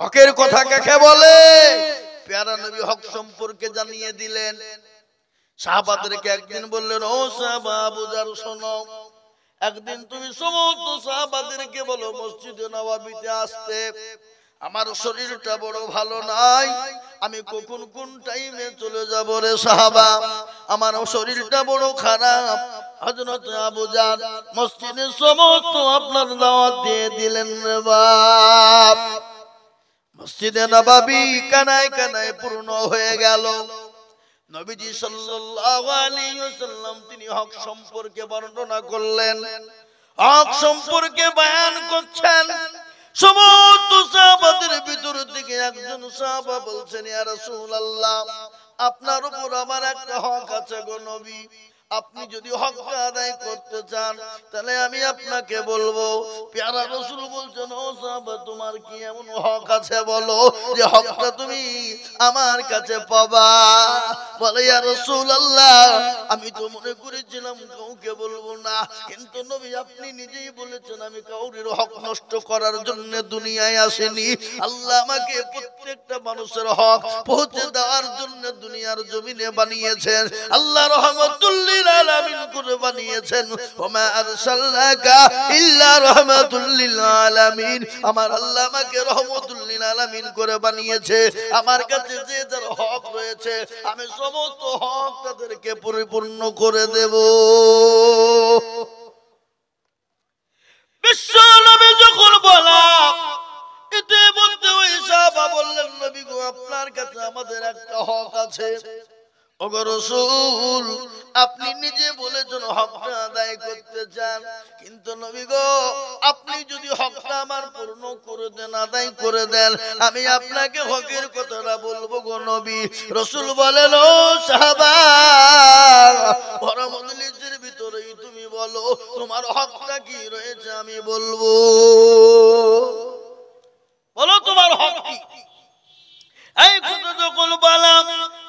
হকের কথা কাকে বলে? প্যারা নবী হক সম্পর্কে জানিয়ে দিলেন। সাহাবাদেরকে একদিন বললেন, ও সাহাবা আবু যার শোনো, একদিন তুমি সমস্ত সাহাবাদেরকে বলো মসজিদে নববীতে আসতে। আমার শরীরটা বড় ভালো নাই, আমি কখন কোন টাইমে চলে যাব রে সাহাবা, আমার শরীরটা বড় খারাপ। হযরত আবু যার মসজিদে সমস্ত আপনার দাওয়াত দিয়ে দিলেন রে বাপ। মসজিদে নববী কানায় কানায় পূর্ণ হয়ে গেল। নবীজি সাল্লাল্লাহু আলাইহি ওয়াসাল্লাম তিনি হক সম্পর্কে বর্ণনা করলেন, হক সম্পর্কে বয়ান করছেন। সমস্ত সাহাবাদের ভিতর থেকে একজন সাহাবা বলছেন, ইয়া রাসূলুল্লাহ, আপনার উপর আমার একটা হক আছে গো নবী, আপনি যদি হকটা আদায় করতে চান তাহলে আমি আপনাকে বলবো। প্যারা রাসূল বলছেন, ও সাহাবা তোমার কি এমন হক আছে বলো যে হকটা তুমি আমার কাছে পাবা? বলে, ইয়া রাসূলুল্লাহ, আমি তো মনে করেছিলাম কাউকে বলবো না, কিন্তু নবী আপনি নিজেই বলেছেন আমি কাউরির হক নষ্ট করার জন্য দুনিয়ায় আসেনি। আল্লাহ আমাকে প্রত্যেকটা মানুষের হক পৌঁছে দেওয়ার জন্য দুনিয়ার জমিনে বানিয়েছেন। আল্লাহ রহমাতুল লিল আলামিন করে বানিয়েছেন। ওমা আরসালনাকা ইল্লা রাহমাতুল লিল আলামিন। আমার আল্লাহ আমাকে রহমাতুল লিল আলামিন করে বানিয়েছে। আমার কাছে যে যার হক রয়েছে আমি সমস্ত হক তাদেরকে পরিপূর্ণ করে দেব। বিশ্ব নবী যখন বলা এতে বলতে ওই সাহাবা বললেন, নবী গো আপনার কাছে আমাদের একটা হক আছে। ওগো রাসূল, আপনি নিজে বলেছেন হকটা আদায় করতে চান, কিন্তু নবী গো আপনি যদি হকটা আমার পূর্ণ করে দেন, আদায় করে দেন, আমি আপনাকে হকের কথাটা বলবো গো নবী। রাসূল বলেন, ও সাহাবা, বড় মজলিসের ভিতরেই তুমি বলো তোমার হকটা কি রয়েছে, আমি বলবো। বলো তোমার হক কি? এই কথা যখন বললাম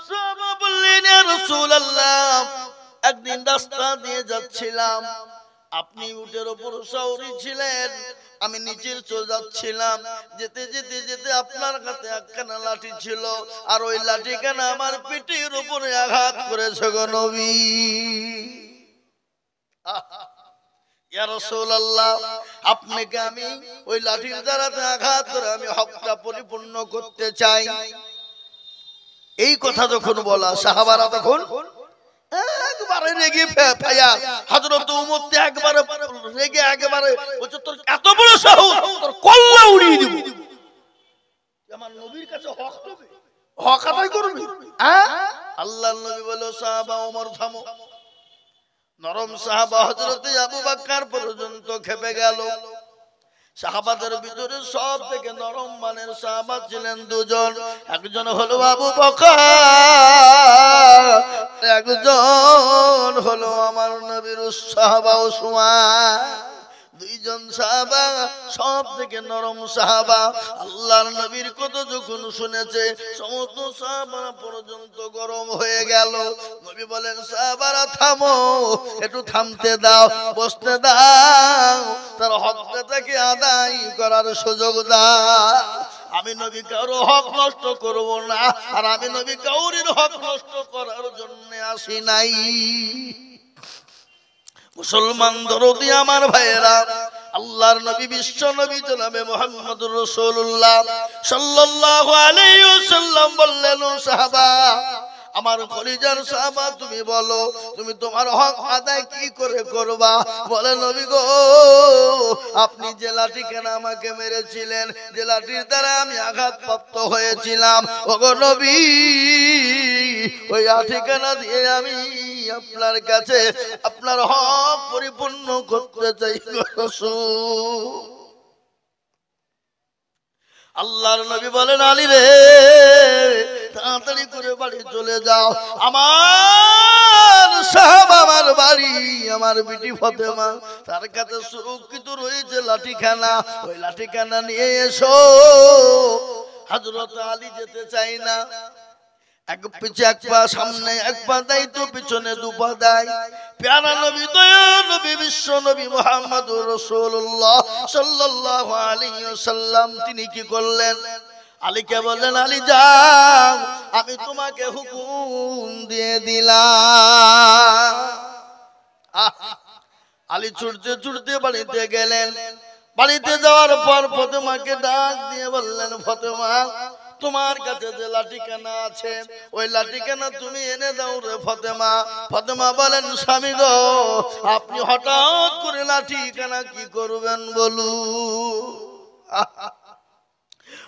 সাহাবা বললেন, ইয়া রাসূলুল্লাহ, একদিন রাস্তা দিয়ে যাচ্ছিলাম, আপনি উটের উপর সওয়ারি ছিলেন, আমি নিচের চলে যাচ্ছিলাম, যেতে যেতে যেতে আপনার কাছে একখানা লাঠি ছিল, আর ওই লাঠিখানা আমার পিঠের উপরে আঘাত করেছে গো নবী। ইয়া রাসূলুল্লাহ, আপনাকে আমি ওই লাঠির দ্বারা আঘাত করে আমি হকটা পরিপূর্ণ করতে চাই। এই কথা যখন বলা সাহাবারা তখন একবারে রেগে ফায়া, হযরত ওমর তে একবারে রেগে একবারে বলছে, তোর এত বড় সাহস, তোর কল্লা উড়িয়ে দিব। আমার নবীর কাছে হক নেবে, হক আদায় করবে। আল্লাহর নবী বলে, সাহাবা ওমর থামো। নরম সাহাবা হযরত আবু বকর পর্যন্ত খেপে গেল। সাহাবাদের ভিতরে সব থেকে নরম মানের সাহাবা ছিলেন দুজন, একজন হলো আবু বকর, একজন হলো আমার নবীর সাহাবা উসমান। দুইজন সাহাবা সব থেকে নরম সাহাবা। আল্লাহর নবীর কথা যখন শুনেছে সমস্ত সাহাবারা পর্যন্ত গরম হয়ে গেল। নবী বলেন, সাহাবারা থামো, একটু থামতে দাও, বসতে দাও, তার হকটাকে আদায় করার সুযোগ দাও। আমি নবী কারো হক নষ্ট করব না, আর আমি নবী কাউরির হক নষ্ট করার জন্য আসি নাই। মুসলমান দরদি আমার ভাইয়েরা, আল্লাহর নবী বিশ্ব নবী জনাবে মুহাম্মদুর রাসূলুল্লাহ সাল্লাল্লাহু আলাইহি ওয়াসাল্লাম বললেন, ও সাহাবা, আমার কলিজার সাহাবা, তুমি বলো তুমি তোমার হক আদায় কি করে করবা? বলে, নবী গো আপনি যে লাঠি কেন আমাকে মেরেছিলেন, যে লাঠির দ্বারা আমি আঘাতপ্রাপ্ত হয়েছিলাম, ওগো নবী ওই লাঠিখানা দিয়ে আমি আপনার কাছে আপনার হক পরিপূর্ণ করতে চাই রাসূল। আল্লাহর নবী বলেন, আলী রে তাড়াতাড়ি করে বাড়ি চলে যাও, আমার সাহাবা আমার বাড়ি, আমার বিটি ফাতেমা তার কাছে সুরক্ষিত রয়েছে লাঠিখানা, ওই লাঠিখানা নিয়ে এসো। হযরত আলী যেতে চাই না, এক পিছে এক পা, সামনে এক পা দেয় তো পিছনে দু পা দেয়। প্যারা নবী, দয়া নবী, বিশ্ব নবী মুহাম্মদুর রাসূলুল্লাহ সাল্লাল্লাহু আলাইহি ওয়াসাল্লাম তিনি কি করলেন? আলীকে বললেন, আলী যাও, আমি তোমাকে হুকুম দিয়ে দিলাম। আলী ছুটতে ছুটতে বাড়িতে গেলেন। বাড়িতে যাওয়ার পর ফাতেমাকে ডাক দিয়ে বললেন, ফাতেমা, তোমার কাছে যে লাঠিখানা আছে ওই লাঠিখানা তুমি এনে দাও রে ফাতেমা। ফাতেমা বলেন, স্বামী গো, আপনি হঠাৎ করে লাঠিখানা কি করবেন বলুন?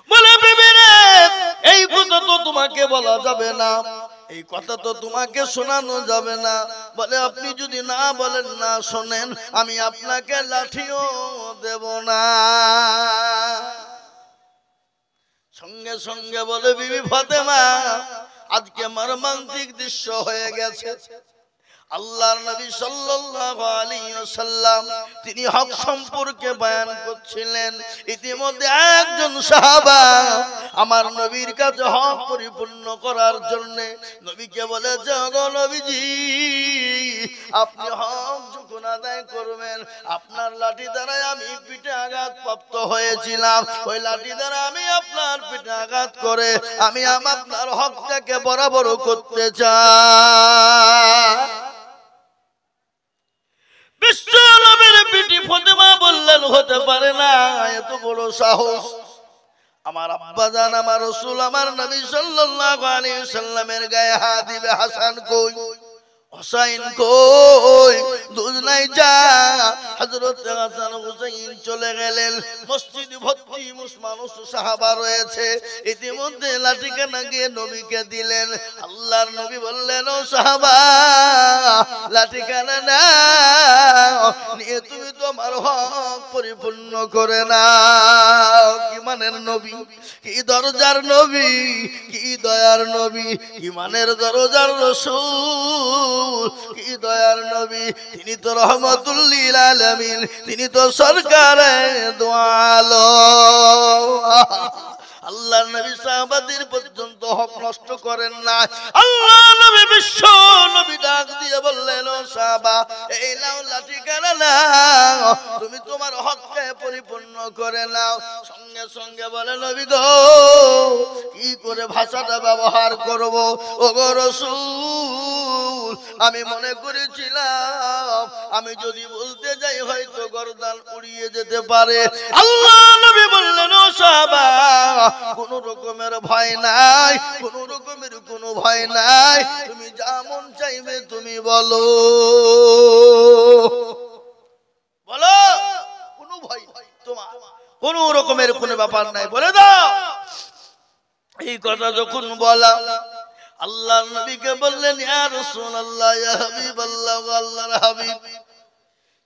বলে, বিবি রে, এই কথা তো তোমাকে বলা যাবে না, এই কথা তো তোমাকে শোনানো যাবে না। বলে, আপনি যদি না বলেন, না শোনেন, আমি আপনাকে লাঠিও দেব না। সঙ্গে সঙ্গে বলে, বিবি ফাতেমা, আজকে মর্মান্তিক দৃশ্য হয়ে গেছে। আল্লাহর নবী সাল্লাল্লাহু আলাইহি ওয়াসাল্লাম তিনি হক সম্পর্কে বয়ান করছিলেন। ইতিমধ্যে একজন সাহাবা আমার নবীর কাছে হক পরিপূর্ণ করার জন্য নবীকে বলেছে, ওগো নবীজি, আপনি হক যখন আদায় করবেন, আপনার লাঠি দ্বারা আমি পিঠে আঘাত প্রাপ্ত হয়েছিলাম, ওই লাঠি দ্বারা আমি আপনার পিঠে আঘাত করে আমি আপনার হকটাকে বরাবর করতে চাই। বিশ্বনবীর বিটি ফাতেমা বললেন, হতে পারে না, এত বড় সাহস। আমার আব্বাজান, আমার রাসূল, আমার নবী সাল্লাল্লাহু আলাইহি ওয়াসাল্লামের গায়ে হাত দিবে। হাসান কই, হুসাইন কই? দুজনাই যা। হযরত হাসান হুসাইন চলে গেলেন। মসজিদ ভর্তি মানুষ, সাহাবা রয়েছে। ইতিমধ্যে লাঠিখানা গিয়ে নবীকে দিলেন। আল্লাহর নবী বললেন, ও সাহাবা, লাঠিখানা নাও, নিয়ে তুমি তোমার হক পরিপূর্ণ করে নাও। কি মানের নবী, কি দরজার নবী, কি দয়ার নবী, কি মানের দরজার রাসূল, কি দয়ার নবী। তিনি তো রহমাতুল লিল আলামিন, তিনি তো সরকারে দো আলম। আল্লাহর নবী সাহাবাদের পর্যন্ত হক নষ্ট করেন না। আল্লাহর নবী বিশ্ব নবী ডাক দিয়ে বললেন, ও সাহাবা, এই নাও লাঠিখানা নাও, তুমি তোমার হককে পরিপূর্ণ করে নাও। সঙ্গে সঙ্গে বলে, নবী গো, কি করে ভাষাটা ব্যবহার করব? ওগো রাসূল, আমি মনে করেছিলাম আমি যদি বলতে যাই হয়তো গর্দান উড়িয়ে যেতে পারে। আল্লাহ নবী বললেন, ও সাহাবা, কোন রকমের ভয় নাই, কোন রকমের কোনো ভয় নাই, তুমি যা মন চাইবে তুমি বলো, বলো, কোনো ভয় নাই, তোমার কোন রকমের কোনো ব্যাপার নাই, বলে দাও। এই কথা যখন বলা, আল্লাহর নবীকে বললেন, ইয়া রাসূলুল্লাহ, ইয়া হাবিবাল্লাহ, আল্লাহর হাবিব,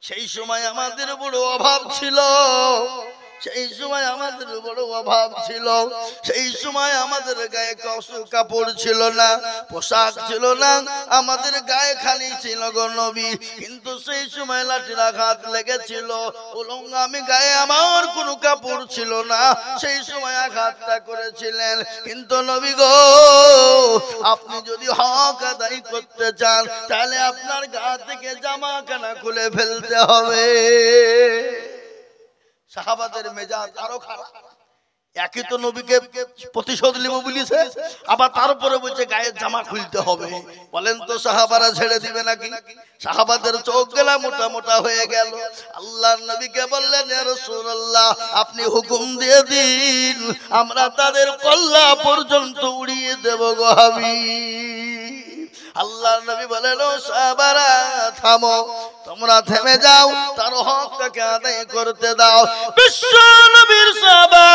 সেই সময় আমাদের বড় অভাব ছিল, সেই সময় আমাদের বড় অভাব ছিল, সেই সময় আমাদের গায়ে কাপড় ছিল না, পোশাক ছিল না, আমাদের গায়ে খালি ছিল গো নবী। কিন্তু সেই সময় লাঠির আঘাত লেগেছিল, উলঙ্গামি গায়ে আমার কোনো কাপড় ছিল না, সেই সময় আঘাতটা করেছিলেন। কিন্তু নবী গো, আপনি যদি হক আদায় করতে চান, তাহলে আপনার গা থেকে জামাখানা খুলে ফেলতে হবে। সাহাবাদের মেজাজ আরো খারাপ। একই তো নবীকে প্রতিশোধ নিব বলেছে, আবার তারপরে বলছে গায়ের জামা খুলতে হবে। বলেন তো সাহাবারা ছেড়ে দিবে নাকি? সাহাবাদের চোখ গেলা মোটা মোটা হয়ে গেল। আল্লাহর নবীকে বললেন, ইয়া রাসূলুল্লাহ, আপনি হুকুম দিয়ে দিন, আমরা তাদের কল্লা পর্যন্ত উড়িয়ে দেব গো হাবিব। আল্লাহর নবী বলেন, ও সাহাবারা, থামো, তোমরা থেমে যাও, তার হকটাকে আদায় করতে দাও। বিশ্ব নবীর সাহাবা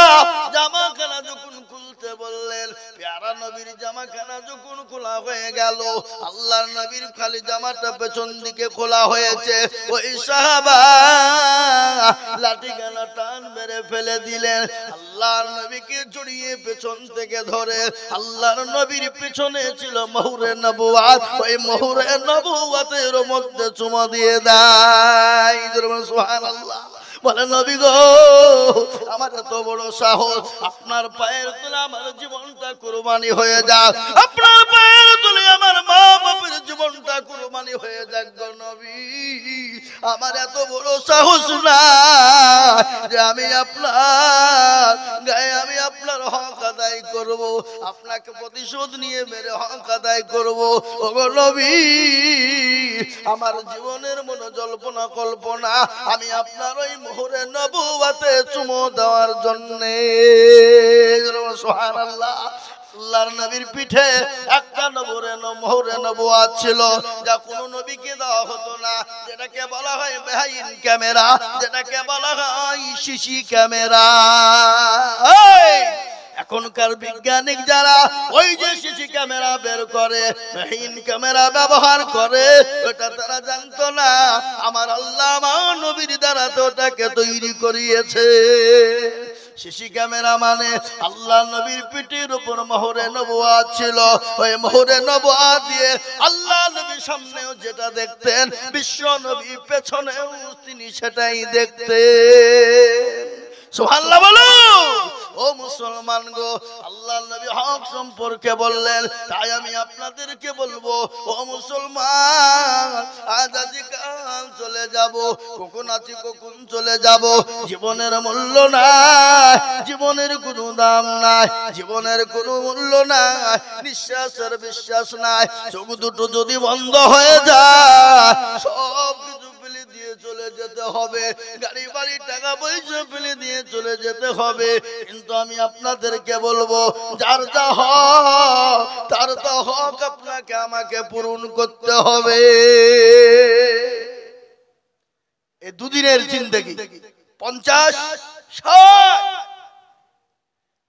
জামাখানা যখন খুলতে বললেন, প্যারা নবীর জামাখানা যখন খোলা হয়ে গেল, আল্লাহর নবীর খালি জামাটা পেছন দিকে খোলা হয়েছে, ওই সাহাবা লাঠিখানা টান মেরে ফেলে দিলেন। আল্লাহর নবীকে জড়িয়ে পেছন থেকে ধরে, আল্লাহর নবীর পেছনে ছিল মোহরে নবুয়াত, ওই মোহরে নবুয়াতের মধ্যে চুমা দিয়ে দেয়। সুবহানাল্লাহ। বলে, নবী গো, আমার এত বড় সাহস, আপনার পায়ের তলে আমার জীবনটা কুরবানি হয়ে যাক, আপনার পায়ের তলে আমার মা বাপের জীবনটা কুরবানি কুরবানি হয়ে যাক গো নবী, আমার এত বড় সাহস না যে আমি আপনার গায়ে আমি আপনার হক আদায় করব, আপনাকে প্রতিশোধ নিয়ে মেরে হক আদায় করব। ওগো নবী, আমার জীবনের মনে জল্পনা কল্পনা আমি আপনার ওই মোহরে নবুওয়াতে চুমো দেওয়ার জন্যে। সুবহানাল্লাহ। আল্লাহর নবীর পিঠে একটা মোহরে নবুওয়াত ছিল, যা কোনো নবীকে দেওয়া হতো না, যেটাকে বলা হয় বেহাইন ক্যামেরা, যেটাকে বলা হয় সিসি ক্যামেরা। এখনকার বিজ্ঞানিক যারা ওই যে সিসি ক্যামেরা বের করে, বেহাইন ক্যামেরা ব্যবহার করে, ওটা তারা জানতো না আমার আল্লাহ আমার নবীর দ্বারা তো ওটাকে তৈরি করিয়েছে। সিসি ক্যামেরা মানে আল্লাহ নবীর পিঠের উপর মোহরে নবুওয়াত ছিল, ওই মোহরে নবুওয়াত দিয়ে আল্লাহ নবীর সামনেও যেটা দেখতেন, বিশ্ব নবী পেছনেও তিনি সেটাই দেখতেন। সুবহানাল্লাহ বলো। ও মুসলমান গো, আল্লাহ নবী হক সম্পর্কে বললেন, তাই আমি আপনাদেরকে বলবো, ও মুসলমান, আজ আজ কাল চলে যাব, কখন আছি কখন চলে যাব, জীবনের মূল্য নাই, জীবনের কোনো দাম নাই, জীবনের কোনো মূল্য নাই, নিঃশ্বাসের বিশ্বাস নাই। চোখ দুটো যদি বন্ধ হয়ে যায় সব কিছু ফেলে দিয়ে চলে যেতে হবে, গাড়ি বাড়ি টাকা পয়সা ফেলে দিয়ে চলে যেতে হবে, কিন্তু আমি আপনাদেরকে বলবো, যার যা হক তার তো হক আপনাকে আমাকে পূরণ করতে হবে। এই দুদিনের জিন্দেগি 50-60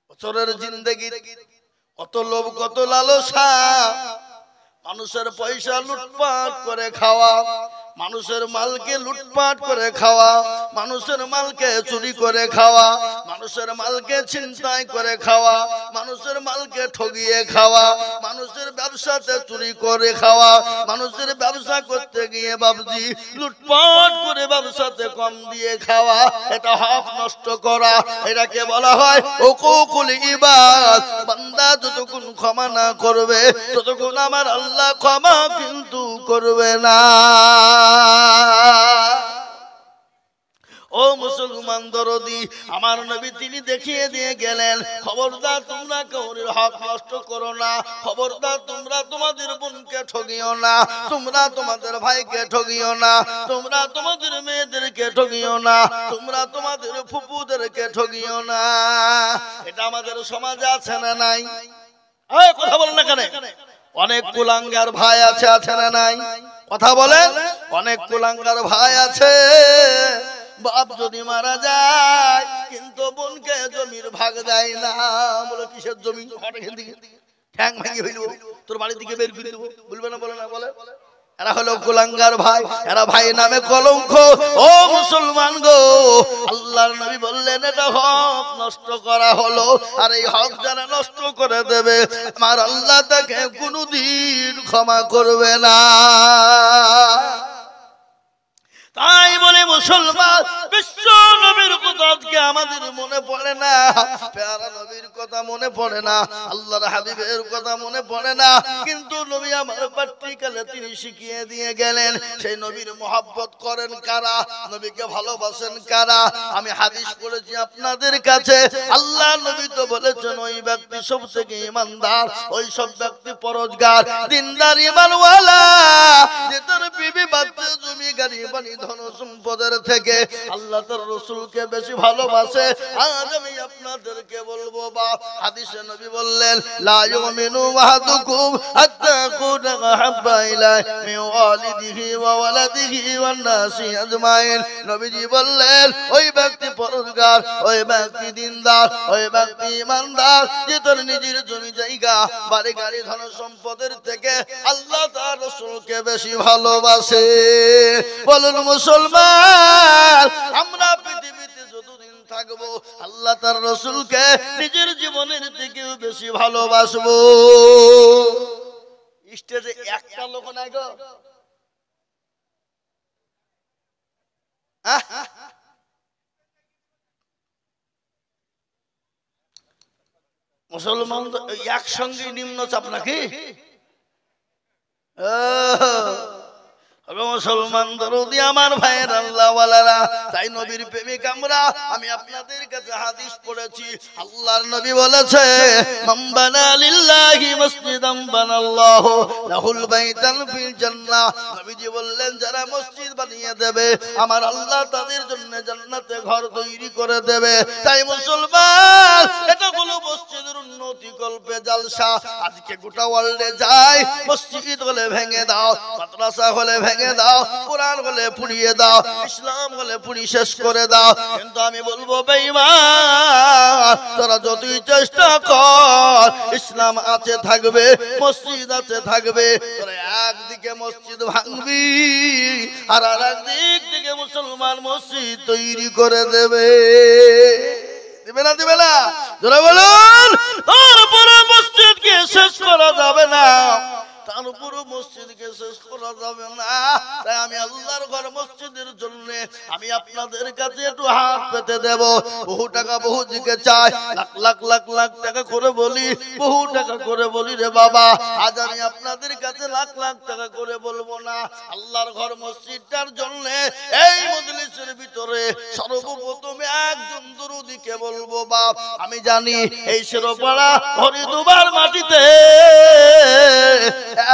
বছরের জিন্দেগি, কত লোভ কত লালসা, মানুষের পয়সা লুটপাট করে খাওয়া, মানুষের মালকে লুটপাট করে খাওয়া, মানুষের মালকে চুরি করে খাওয়া, মানুষের মালকে ছিনতাই করে খাওয়া, মানুষের মালকে ঠগিয়ে খাওয়া, মানুষের ব্যবসাতে চুরি করে খাওয়া, মানুষের ব্যবসা করতে গিয়ে বাবজি লুটপাট করে ব্যবসাতে কম দিয়ে খাওয়া, এটা হক নষ্ট করা, এটাকে বলা হয় উকুকুল ইবাদ। বান্দা যতক্ষণ ক্ষমা না করবে ততক্ষণ আমার আল্লাহ ক্ষমা কিন্তু করবে না। ও মুসলমান দরদি, আমার নবী তিনি দেখিয়ে দিয়ে গেলেন, খবরদার তোমরা কাউরির হক নষ্ট করো না, খবরদার তোমরা তোমাদের বোনকে ঠগিও না, তোমরা তোমাদের ভাইকে ঠগিও না, তোমরা তোমাদের মেয়েদেরকে ঠগিও না, তোমরা তোমাদের ফুপুদেরকে ঠগিও না। এটা আমাদের সমাজে আছে না নাই? কথা বলেন না কেন? অনেক কুলাঙ্গার ভাই আছে, আছে না নাই? কথা বলেন। অনেক কুলাঙ্গার ভাই আছে, বাপ যদি মারা যায় কিন্তু বোনকে জমির ভাগ দেয় না। বলে কিসের জমি? ঠ্যাং ভেঙে হইল, তোর বাড়ি থেকে বের করে দেবো, বলবে না? বলে না? বলে। এরা হলো কুলাঙ্গার ভাই, এরা ভাই নামে কলঙ্ক। ও মুসলমান গো, আল্লাহর নবী বললেন এটা হক নষ্ট করা হলো, আর এই হক যারা নষ্ট করে দেবে আমার আল্লাহ তাকে কোনোদিন ক্ষমা করবে না। তাই বলে মুসলমান, বিশ্ব নবীর কথা আজকে আমাদের মনে পড়ে না, প্যারা নবীর কথা মনে পড়ে না, আল্লাহর হাবিবের কথা মনে পড়ে না, কিন্তু নবী আমার প্র্যাকটিক্যালে তিনি শিখিয়ে দিয়ে গেলেন সেই নবীর মহব্বত করেন কারা, নবীকে ভালোবাসেন কারা। আমি হাদিস পড়েছি আপনাদের কাছে, আল্লাহ নবী তো বলেছেন ওই ব্যক্তি সব থেকে ইমানদার, ওই সব ব্যক্তি পরহেজগার দিনদার ইমানওয়ালা যে তার বিবি বাচ্চা জমি গাড়ি বাড়ি ধন সম্পদের থেকে আল্লাহ তার রাসূলকে বেশি ভালোবাসে। আজ আমি আপনাদেরকে বলবো, বা হাদিসে নবী বললেন লা ইউমিনু আহাদুকুম হাত্তা ইয়াকুনা আহাব্বা ইলাইহি মিন ওয়ালিদিহি ওয়া ওয়ালাদিহি ওয়ান নাসি আজমাইন। নবীজি বললেন ওই ব্যক্তি পরহেজগার, ওই ব্যক্তি দিনদার, ওই ব্যক্তি ইমানদার যে তার নিজের জমি জায়গা বাড়ি গাড়ি ধন সম্পদের থেকে আল্লাহ তার রাসূলকে বেশি ভালোবাসে। বলুন মুসলমান, আমরা পৃথিবীতে যতদিন থাকবো আল্লাহ তার রাসূলকে নিজের জীবনের থেকেও বেশি ভালোবাসবো। স্টেজে একটা লোক নাই গো, মুসলমান তো একসঙ্গে নিম্ন চাপ নাকি? মুসলমান দরদি আমার ভাইয়ের আল্লাহ ওয়ালারা, তাই নবীর প্রেমিক আমরা। আমি আপনাদের কাছে হাদিস পড়েছি, আল্লাহর নবী বলেছে, মান বানা লিল্লাহি মসজিদান বানাল্লাহু লাহুল বাইতান ফিল জান্নাহ। নবীজি বললেন, যারা মসজিদ বানিয়ে দেবে আমার আল্লাহ তাদের জন্য জান্নাতে ঘর তৈরি করে দেবে। তাই মুসলমান, এটা হলো মসজিদের উন্নতি কল্পে জালসা। আজকে গোটা ওয়ার্ল্ডে যায়, মসজিদ হলে ভেঙে দাও, মাদ্রাসা হলে ভেঙে দাও, কোরআন হলে পুড়িয়ে দাও, ইসলাম হলে পুড়ি শেষ করে দাও। কিন্তু আমি বলবো বেঈমান, তোরা যতই চেষ্টা কর, ইসলাম আছে থাকবে, মসজিদ আছে থাকবে। তোরা একদিকে মসজিদ ভাঙবি আর আরেক দিক থেকে মুসলমান মসজিদ তৈরি করে দেবে। দিবে না, দিবে না? জোরে বলুন। তারপরে মসজিদকে শেষ করা যাবে না, তার উপরও মসজিদকে শেষ করা যাবে না। তাই আমি আল্লাহর ঘর মসজিদের জন্য আমি আপনাদের কাছে একটু হাত পেতে দেব। বহু টাকা বহু দিকে চাই, লাখ লাখ লাখ লাখ টাকা করে বলি, বহু টাকা করে বলি রে বাবা। আজ আমি আপনাদের কাছে লাখ লাখ টাকা করে বলবো না। আল্লাহর ঘর মসজিদটার জন্য এই মজলিসের ভিতরে সর্বপ্রথম একজন দরুদীকে বলবো বাপ। আমি জানি এই শেরপাড়া হরিদুবার মাটিতে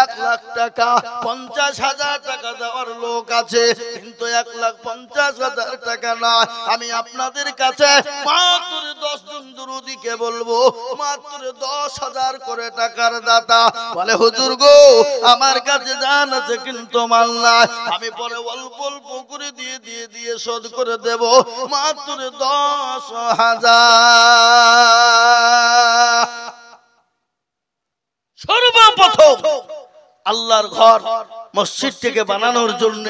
1 লাখ টাকা 50,000 টাকা দেওয়ার লোক আছে, কিন্তু 1,50,000 টাকা না। আমি আপনাদের কাছে মাত্র 10 জন দরুদীকে বলবো, মাত্র 10,000 করে টাকার দাতা। বলে হুজুর গো, আমার কাছে জান আছে কিন্তু মাল নাই, আমি পরে অল্প অল্প করে দিয়ে শোধ করে দেব। মাত্র 10,000। সর্বপ্রথম আল্লাহর ঘর মসজিদটাকে বানানোর জন্য,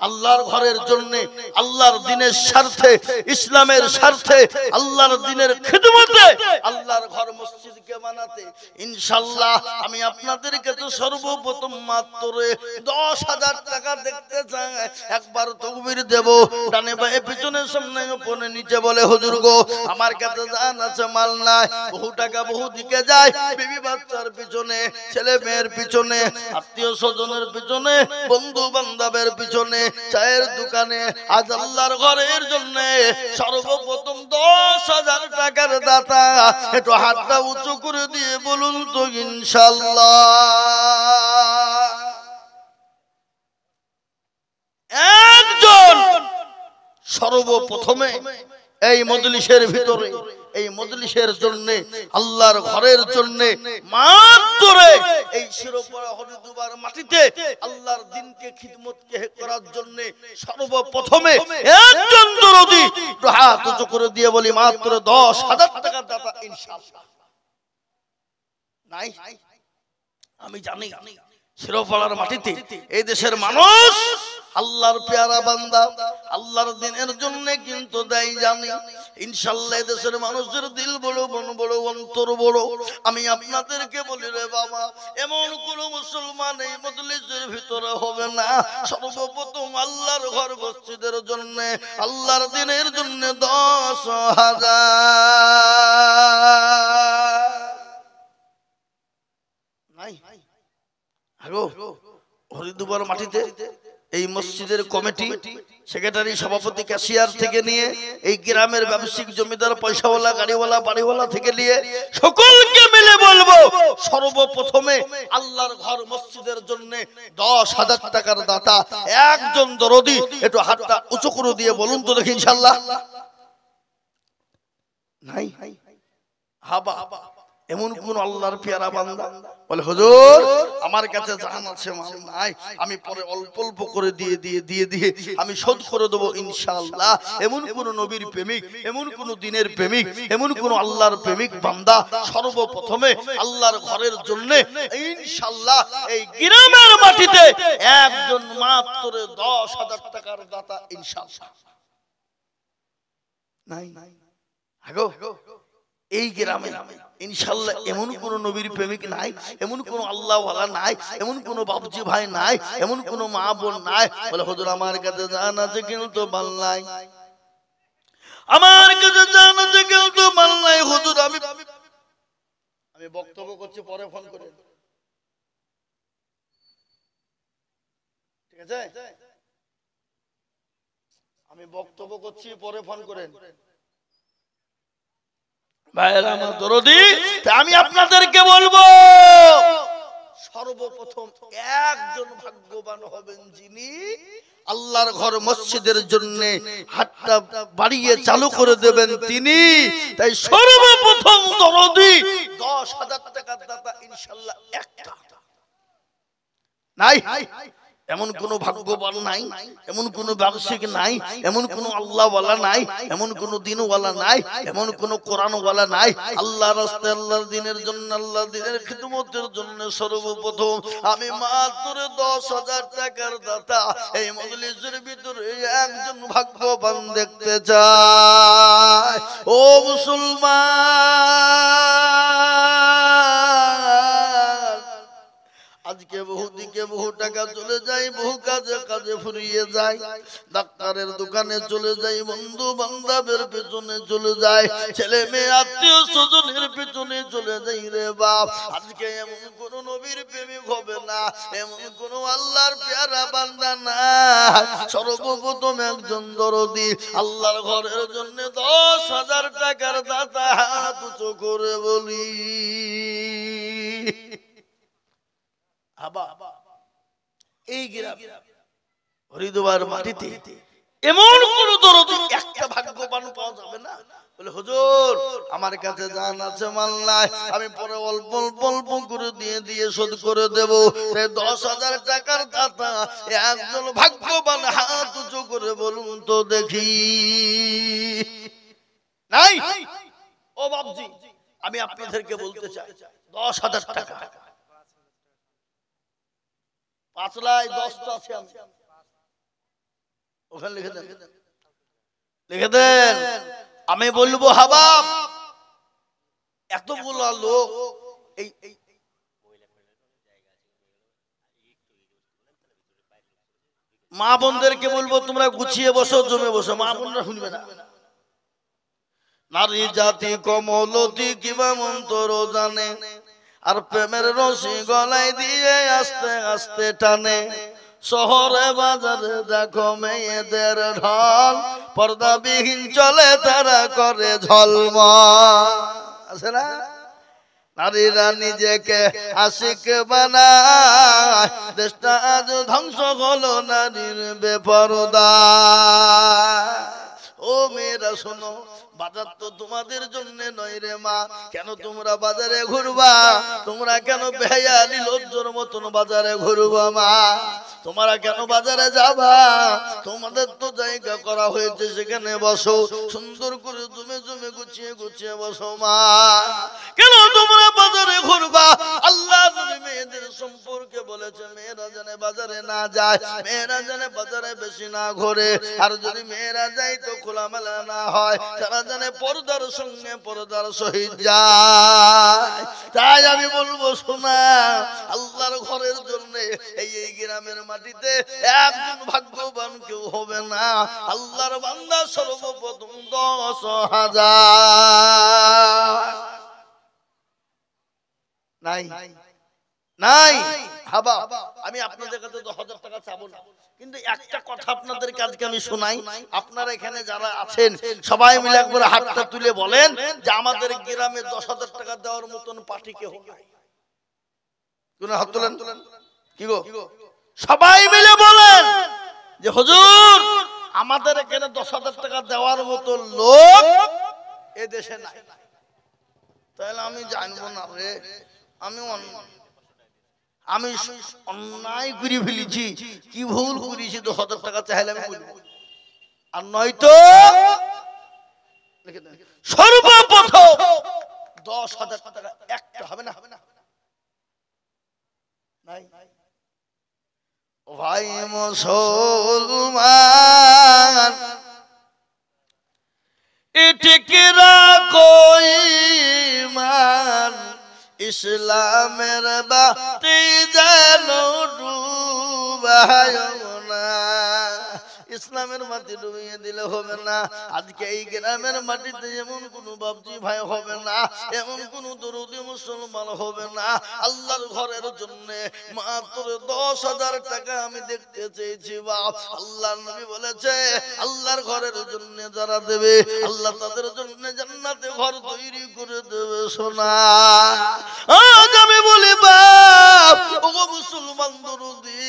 আল্লাহর ঘরের জন্য, আল্লাহর দ্বীনের স্বার্থে, ইসলামের স্বার্থে, আল্লাহর দ্বীনের খিদমতে আল্লাহর ঘর মসজিদকে বানাতে ইনশাআল্লাহ আমি আপনাদেরকে তো সর্বপ্রথম মাত্র 10,000 টাকা দেখতে চাই। একবার তাকবীর দেব, ডানে বায়ে পিছনে সামনে উপরে নিচে। বলে হুজুর গো, আমার কাছে জান আছে মাল নাই, বহু টাকা বহু দিকে যায়, বিবি বাচ্চার পিছনে, ছেলে মেয়ের পিছনে, আত্মীয় স্বজনের পিছনে, বন্ধু বান্ধবের পিছনে, চায়ের দোকানে। আজ আল্লাহর ঘরের জন্য সর্বপ্রথম 10,000 টাকার দাতা একটু হাতটা উঁচু করে দিয়ে বলুন তো ইনশাআল্লাহ। একজন সর্বপ্রথমে এই মজলিসের ভিতরে, এই মজলিসের জন্য, আল্লাহর ঘরের জন্য, মাত্র এই শিরোপাড়া হরিদুবার মাটিতে আল্লাহর দ্বীনকে খিদমতকে করার জন্য সর্বপ্রথমে একজন দরদি হাত উঁচু করে দিয়ে বলি মাত্র 10,000 টাকার দাতা ইনশাআল্লাহ। নাই? আমি জানি শিরোপাড়ার মাটিতে এই দেশের মানুষ আল্লাহর পেয়ারা বান্দা, আল্লাহর দ্বীনের জন্য কিন্তু দেয় জানি। ইনশাআল্লাহ দেশের মানুষের দিল বড়, মন বড়, অন্তর বড়। আমি আপনাদেরকে বলি রে বাবা, এমন কোন মুসলমান এই মজলিসের ভিতরে হবে না সর্বপ্রথম আল্লাহর ঘর মসজিদের জন্য, আল্লাহর দ্বীনের জন্য 10,000 নাই। আগো হরিদুবার মাটিতে এই মসজিদের কমিটি, সেক্রেটারি, সভাপতি, ক্যাশিয়ার থেকে নিয়ে এই গ্রামের ব্যবসায়িক, জমিদার, পয়সাওয়ালা, গাড়িওয়ালা, বাড়িওয়ালা থেকে নিয়ে সকলকে মিলে বলবো সর্বপ্রথমে আল্লাহর ঘর মসজিদের জন্য 10,000 টাকার দাতা একজন দরদি একটু হাতটা উঁচু করে দিয়ে বলুন তো দেখি ইনশাআল্লাহ। নাই? হাবা এমন কোন আল্লাহর পেয়ারা বান্দা বলে হুজুর আমার কাছে জান আছে মাল নাই, আমি পরে অল্প অল্প করে দিয়ে আমি শোধ করে দেবো ইনশাআল্লাহ। এমন কোন নবীর প্রেমিক, এমন কোন দ্বীনের প্রেমিক, এমন কোন আল্লাহর প্রেমিক বান্দা সর্বপ্রথমে আল্লাহর ঘরের জন্য ইনশাআল্লাহ এই গ্রামের মাটিতে একজন মাত্র 10,000 টাকার দাতা ইনশাআল্লাহ নাই? আগো এই গ্রামে ইনশাআল্লাহ এমন কোন নবীর প্রেমিক নাই, এমন কোন আল্লাহ ওয়ালা নাই, এমন কোন বাবজি ভাই নাই, এমন কোন মা বোন নাই বলে হুজুর আমার কাছে জান আছে কিন্তু মাল নাই, আমার কাছে জান আছে কিন্তু মাল নাই। হুজুর আমি বক্তব্য করছি, পরে ফোন করে। ঠিক আছে, আমি বক্তব্য করছি, পরে ফোন করেন ভাইরা আমার দরদি। আমি আপনাদেরকে বলবো, সর্বপ্রথম একজন ভাগ্যবান হবেন যিনি আল্লাহর ঘর মসজিদের জন্য হাতটা বাড়িয়ে চালু করে দেবেন তিনি। তাই সর্বপ্রথম দরদি 10,000 টাকার দাতা ইনশাআল্লাহ একটা নাই। এমন কোন ভাগ্যবান নাই, এমন কোন ব্যবসায়িক নাই, এমন কোন আল্লাহওয়ালা নাই, এমন কোন দিনওয়ালা নাই, এমন কোন কোরআনওয়ালা নাই। আল্লাহর রাস্তায় আল্লাহর দ্বীনের জন্য, আল্লাহর দ্বীনের খিদমতের জন্য সর্বপ্রথম আমি মাত্র 10,000 টাকার দাতা এই মজলিসের ভিতরে একজন ভাগ্যবান দেখতে চাই। ও মুসলমান, আজকে বহু দিকে বহু টাকা চলে যায়, বহু কাজে কাজে ফুরিয়ে যায়, ডাক্তারের দোকানে চলে যায়, বন্ধু বান্ধবের পেছনে চলে যায়, ছেলে মেয়ে আত্মীয় স্বজনের পেছনে চলে যায় রে বাপ। আজকে এমন কোন নবীর প্রেমিক হবে না, এমন কোন আল্লাহর পেয়ারা বান্দা না। সর্বপ্রথম একজন দরদি আল্লাহর ঘরের জন্য 10,000 টাকার দাতা হাত উঁচু করে বলি এই গ্রাম হরিদ্বার মাটিতে এমন কোন দরদি একটা ভাগ্যবান পাওয়া যাবে না বলে হুজুর আমার কাছে জান আছে মাল নাই, আমি পরে অল্প অল্প অল্প করে দিয়ে দিয়ে শোধ করে দেব। 10,000 টাকার দাতা একজন ভাগ্যবান হাত উঁচু করে বলুন তো দেখি নাই? ও বাবজি, আমি আপনাদেরকে বলতে চাই 10,000 টাকা 5,10 আছে, ওখানে লিখে দেন, লিখে দেন। আমি বলবো হাবাব এতগুলো লোক এই মা বোনদেরকে বলবো তোমরা গুছিয়ে বসো, জমে বসো, মা বোনরা শুনবে না। নারী জাতি কমলতি কিবা মন্তর জানে, আর প্রেমের রশি গলায় দিয়ে আস্তে আস্তে টানে। শহরে বাজারে দেখো মেয়েদের ঢল, পর্দাবিহীন চলে তারা করে ঝলমল, আছে না? নারীরা নিজেকে আশিক বানায়, দেশটা আজ ধ্বংস হলো নারীর বেপরদা। ও মেয়েরা শোনো, বাজার তো তোমাদের জন্য নয় রে মা, কেন তোমরা বাজারে ঘুরবা? তোমরা কেন বেহায়ালি লজ্জর মতন বাজারে ঘুরবা মা? তোমরা কেন বাজারে যাবা? তোমাদের তো জায়গা করা হয়েছে, সেখানে বসো, সুন্দর করে জমে জমে গুছিয়ে গুছিয়ে বসো মা। কেন তোমরা বাজারে ঘুরবা? আল্লাহ নবী মেয়েদের সম্পর্কে বলেছে মেয়েরা যেন বাজারে না যায়, মেয়েরা যেন বাজারে বেশি না ঘোরে, আর যদি মেয়েরা যায় তো খোলামেলা না হয়, তারা জানে পর্দার সঙ্গে পর্দার সহিত যায়। তাই আমি বলবো শোনা, আল্লাহর ঘরের জন্য এই গ্রামের মাটিতে একজন ভাগ্যবান কেউ হবে না। আল্লাহর বান্দা সর্বপ্রথম 10,000 নাই নাই হাবা। আমি আপনাদের কাছে 10,000 টাকা চাবো না, কিন্তু একটা কথা আপনাদেরকে আজকে আমি শোনাই। আপনারা এখানে যারা আছেন সবাই মিলে একবার হাতটা তুলে বলেন যে আমাদের গ্রামে 10,000 টাকা দেওয়ার মতন পার্টি কেউ নাই? কোন হাত তোলেন, কি গো সবাই মিলে বলেন যে হুজুর আমাদের এখানে 10,000 টাকা দেওয়ার মতো লোক এ দেশে নাই। তাহলে আমি জানবো না রে, আমি অন্যায় করে ফেলেছি, কি ভুল করেছি, 10,000 টাকা চাইলে আমি বলবো। আর নয়তো সর্বপ্রথম 10,000 টাকা একটা হবে না, হবে না নাই। ও ভাই মুসলমান, ইটিকিরা কই মান, ইসলামের বাতি যেন ডুবায় না, ইসলামের মাটি ডুবিয়ে দিলে হবে না। আজকে এই গ্রামের মাটিতে এমন কোন বাপজি ভাই হবে না, এমন কোন দরদি মুসলমান হবে না। আল্লাহর ঘরের জন্য মাত্র 10,000 টাকা আমি দেখতে চেয়েছি বাপ। আল্লাহর নবী বলেছে আল্লাহর ঘরের জন্য যারা দেবে আল্লাহ তাদের জন্য জান্নাতে ঘর তৈরি করে দেবে। সোনা আজ আমি বলি বাপ, ওগো মুসলমান দরদি,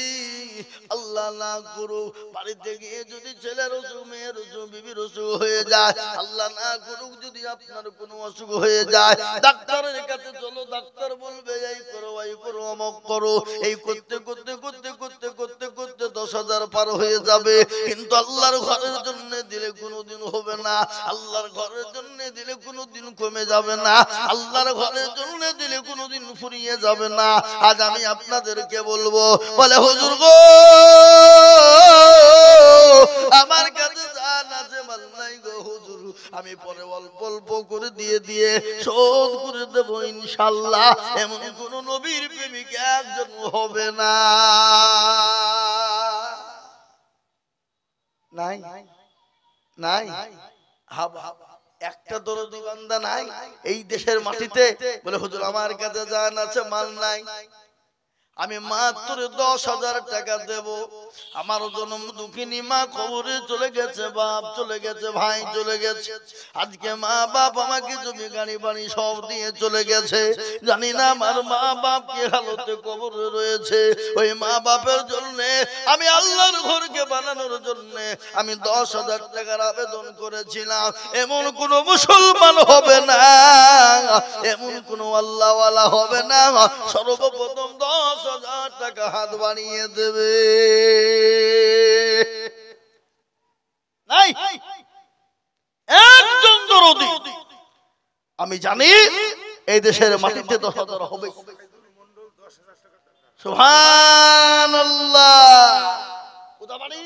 আল্লাহ না করুক বাড়িতে গিয়ে যদি ছেলের অসুখ, মেয়ের অসুখ, বিবির অসুখ হয়ে যায়, আল্লাহ না করুক যদি আপনার কোনো অসুখ হয়ে যায়, ডাক্তারের কাছে চলো, ডাক্তার বলবে এই করো, এই করো, অমক করো, এই করতে করতে করতে করতে করতে করতে 10,000 পার হয়ে যাবে। কিন্তু আল্লাহর ঘরের জন্য দিলে কোনোদিন হবে না, আল্লাহর ঘরের জন্য দিলে কোনোদিন কমে যাবে না, আল্লাহর ঘরের জন্য দিলে কোনোদিন ফুরিয়ে যাবে না। আজ আমি আপনাদেরকে বলবো, বলে হুজুর গো আমার কাছে জান আছে মাল নাই গো হুজুর, আমি পরে অল্প অল্প করে দিয়ে দিয়ে শোধ করে দেব ইনশাআল্লাহ। এমন কোন নবীর প্রেমিক একজন হবে না। নাই নাই একটা দরদি বান্দা নাই এই দেশের মাটিতে বলে হুজুর আমার কাছে জান আছে মাল নাই, আমি মাত্র 10,000 টাকা দেব। আমার জন্ম দুঃখিনী মা কবরে চলে গেছে, বাপ চলে গেছে, ভাই চলে গেছে, আজকে মা বাপ আমাকে জমি গাড়ি বাড়ি সব দিয়ে চলে গেছে। জানি না আমার মা বাপ কি হালতে কবরে রয়েছে। ওই মা বাপের জন্য আমি আল্লাহর ঘরকে বানানোর জন্য আমি 10,000 টাকার আবেদন করেছিলাম। এমন কোন মুসলমান হবে না, এমন কোন আল্লাহওয়ালা হবে না, সর্বপ্রথম 10,000 টাকা হাত বানিয়ে দেবে। নাই একজন দরদি আমি জানি এই দেশের মাটিতে 10,000 হবে। সুবহানাল্লাহ। কোথা বাড়ি?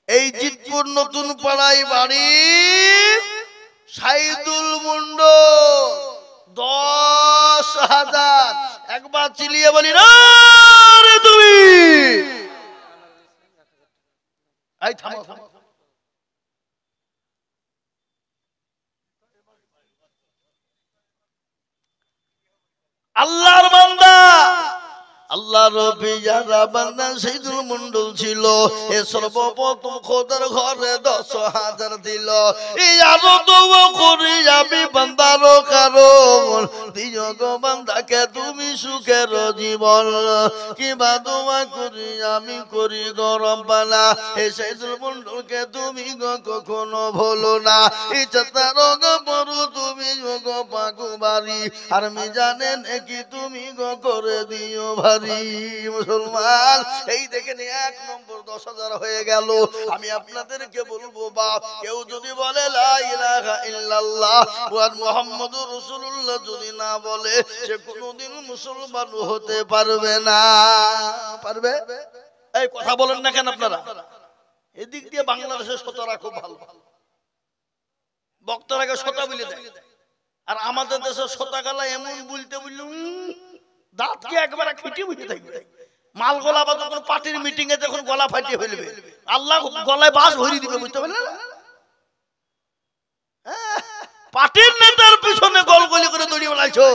এই জিতপুর নতুন পাড়ায় বাড়ি, সাইদুল মন্ডল। 10,000 একবার চিলিয়ে বলি না রে তুমি। এই থামো থামো, আল্লাহর বান্দা, আল্লাহর নবী যারা বান্দা সাইদুল মন্ডল ছিল, এ সর্বপ্রথম খোদার ঘরে 10,000 দিল। এই আরো দোয়া করি আমি বান্দার কারণ, দিও গো বান্দাকে তুমি সুখের জীবন। কিবা দোয়া করি আমি করি গো রব্বানা, এই সাইদুল মন্ডলকে তুমি গো কখনো ভুলো না। ইচ্ছা তার গো পড়ো তুমি গো পাগু বাড়ি, আর আমি জানেন কি তুমি গো করে দিও ভাই। মুসলমান এই দেখেন 1 নম্বর 10,000 হয়ে গেল। আমি আপনাদেরকে বলবো বাপ, কেউ যদি বলে লা ইলাহা ইল্লাল্লাহ ওয়া মুহাম্মাদুর রাসূলুল্লাহ যদি না বলে, সে কোনোদিন মুসলমান হতে পারবে না। পারবে? এই কথা বলেন না কেন আপনারা? এদিক দিয়ে বাংলাদেশের শ্রোতারা খুব ভালো, বক্তারাকে শ্রোতা বলে দেয়, আর আমাদের দেশের শ্রোতাগালা এমন বলতে বললুম দাঁতকে একবার খিটি বুঝে থাকবে। মাল গলা বা যখন পার্টির মিটিং এ যখন গলা ফাটিয়ে ফেলবে, আল্লাহ গলায় বাস ভরিয়ে দিবে, বুঝতে পারলেন? পার্টির নেতার পিছনে গলগলি করে দড়িয়ে বেড়াইছো,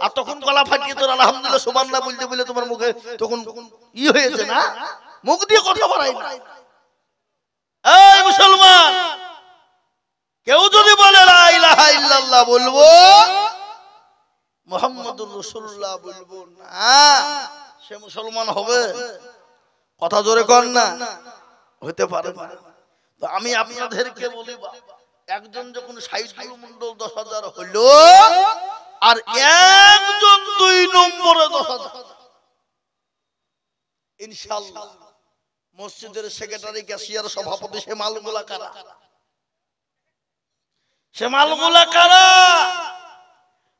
আর তখন গলা ফাটিয়ে তোর আলহামদুলিল্লাহ সুবহানাল্লাহ বলতে বলে তোমার মুখে তখন ই হয়েছে না, মুখ দিয়ে কথা বলাই না। এই মুসলমান, কেউ যদি বলে লা ইলাহা ইল্লাল্লাহ বলবো, মুহাম্মাদুর রাসূলুল্লাহ বলবো না, সে মুসলমান হবে? কথা জোরে কর না, হতে পারে না। তো আমি আপনাদেরকে বলি, একজন যখন সাইদুল মন্ডল 10,000 হলো, আর একজন 2 নম্বরে 10,000, ইনশাআল্লাহ মসজিদের সেক্রেটারি, ক্যাশিয়ার, সভাপতি, সে মালগুলা কারা? সে মালগুলা কারা?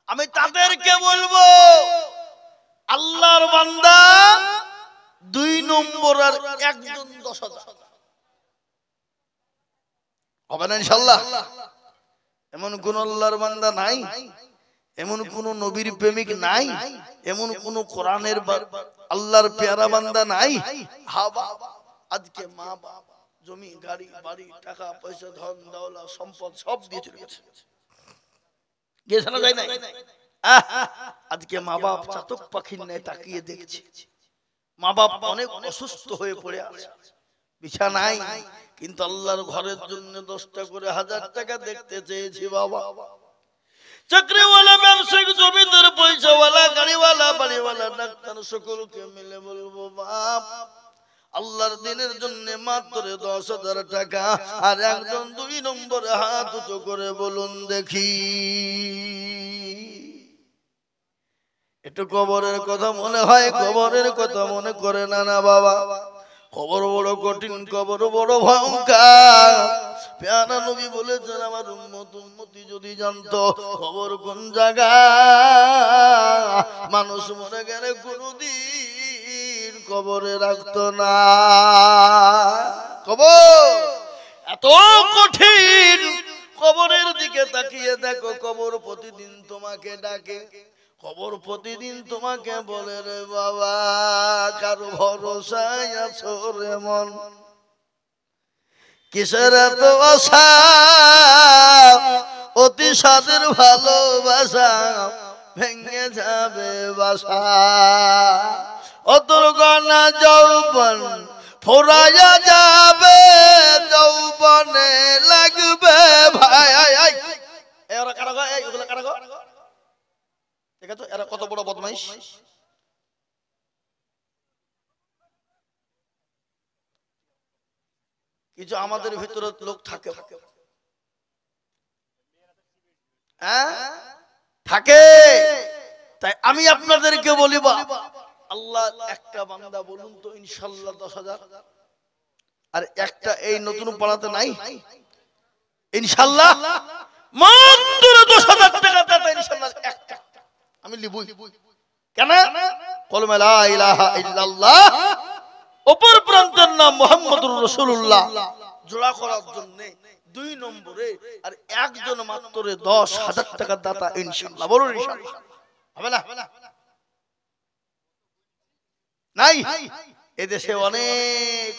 আমি তাদেরকে বলবো, আল্লাহর বান্দা 2 নম্বর আর একজন 10,000 হবে না ইনশাআল্লাহ? এমন কোন আল্লাহর বান্দা নাই, এমন কোন নবীর প্রেমিক নাই, এমন কোন কোরআনের আল্লাহর পেয়ারা বান্দা নাই। আজকে মা বাবা জমি গাড়ি বাড়ি টাকা পয়সা ধন দৌলত সম্পদ সব দিয়ে চলে গেছে, গেছে না যায় না? আজকে মা বাপ চাতক পাখির ন্যায় তাকিয়ে দেখছে, মা বাপ অনেক অসুস্থ হয়ে পড়ে আছে বিছানায়, কিন্তু আল্লাহর ঘরের জন্য 10টা করে 1000 টাকা দেখতে চেয়েছি বাবা। চাকরিওয়ালা, ব্যবসায়িক, জমিদার, পয়সাওয়ালা, গাড়িওয়ালা, বাড়িওয়ালা, ডাক্তার সকলকে মিলে বলবো বাপ আল্লাহর দিনের জন্য মাত্র 10,000 টাকা। আর একজন 2 নম্বরে হাত উঁচু করে বলুন দেখি। একটু কবরের কথা মনে হয়, কবরের কথা মনে করে না না বাবা। কবর বড় কঠিন, কবর বড় ভয়ঙ্কর। প্যারা নবী বলেছেন আমার উম্মতি যদি জানতো কবর কোন জায়গা, মানুষ মরে গেলে কোনদিন কবরে রাখতো না। কবর এত কঠিন, কবরের দিকে তাকিয়ে দেখো, কবর প্রতিদিন তোমাকে ডাকে, কবর প্রতিদিন তোমাকে বলে রে বাবা কারো ভরসায় আছো রে মন, কিসের এত আশা, অতি সাদের ভালোবাসা ভেঙে যাবে বাসা, অতর গনা যৌবন ফোরাইয়া যাবে, যৌবনে লাগবে ভাই। এরা কারা গো? এইগুলো কারা গো? দেখো এরা কত বড় বদমাইশ। কিছু আমাদের ভিতরে লোক থাকে, থাকে। তাই আমি আপনাদেরকে বলি আল্লাহ একটা বান্দা বলুন তো ইনশাআল্লাহ 10,000, আর একটা এই নতুন পাড়াতে নাই ইনশাআল্লাহ মাত্র 10,000 টাকা দাতা ইনশাআল্লাহ একটা আমি লিবই। কেন? কলমে লা ইলাহা ইল্লাল্লাহ, অপর প্রান্তের নাম মুহাম্মদুর রাসূলুল্লাহ জোড়া করার জন্য 2 নম্বরে আর একজন মাত্র 10,000 টাকা দাতা ইনশাআল্লাহ। বলুন ইনশাআল্লাহ। হবে না? নাই? এদেশে অনেক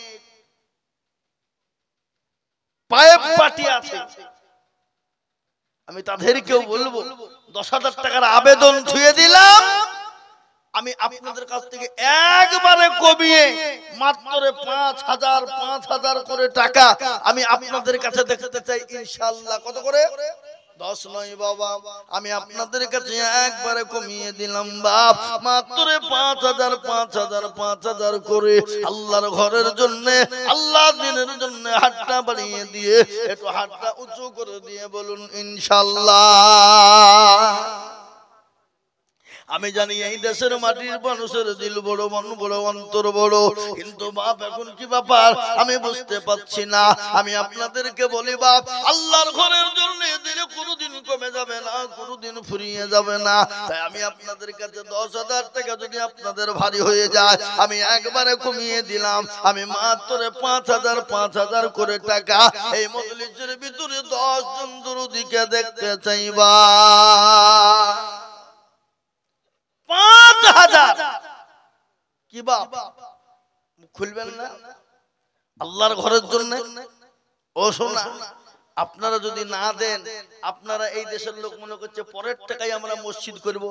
পাইপ পার্টি আছে, আমি তাদেরকেও বলবো 10,000 টাকার আবেদন ছুঁয়ে দিলাম, আমি আপনাদের কাছ থেকে একবারে কমিয়ে মাত্র 5,000 করে টাকা আমি আপনাদের কাছে দেখতে চাই ইনশাআল্লাহ। কত করে? 10 নয় বাবা, আমি আপনাদের কাছে একবারে কমিয়ে দিলাম বাপ, মাত্র 5,000 করে আল্লাহর ঘরের জন্য, আল্লাহ দিনের জন্য হাতটা বাড়িয়ে দিয়ে একটু হাতটা উঁচু করে দিয়ে বলুন ইনশাআল্লাহ। আমি জানি এই দেশের মাটির মানুষের দিল বড়, মন বড়, অন্তর বড়, কিন্তু বাপ এখন কি ব্যাপার আমি বুঝতে পারছি না। আমি আপনাদেরকে বলি বাপ আল্লাহর ঘরের জন্য দিলে কোনোদিন কমে যাবে না, কোনোদিন ফুরিয়ে যাবে না। তাই আমি আপনাদের কাছে 10,000 টাকা যদি আপনাদের ভারী হয়ে যায় আমি একবারে কমিয়ে দিলাম, আমি মাত্র 5,000 করে টাকা এই মজলিসের ভিতরে 10 জন দরুদিকে দেখতে চাইবা। 5,000 কি বাপ খুলবেন না আল্লাহর ঘরের জন্য? ও শোনা, আপনারা যদি না দেন, আপনারা এই দেশের লোক মনে করছে পরের টাকায় আমরা মসজিদ করব।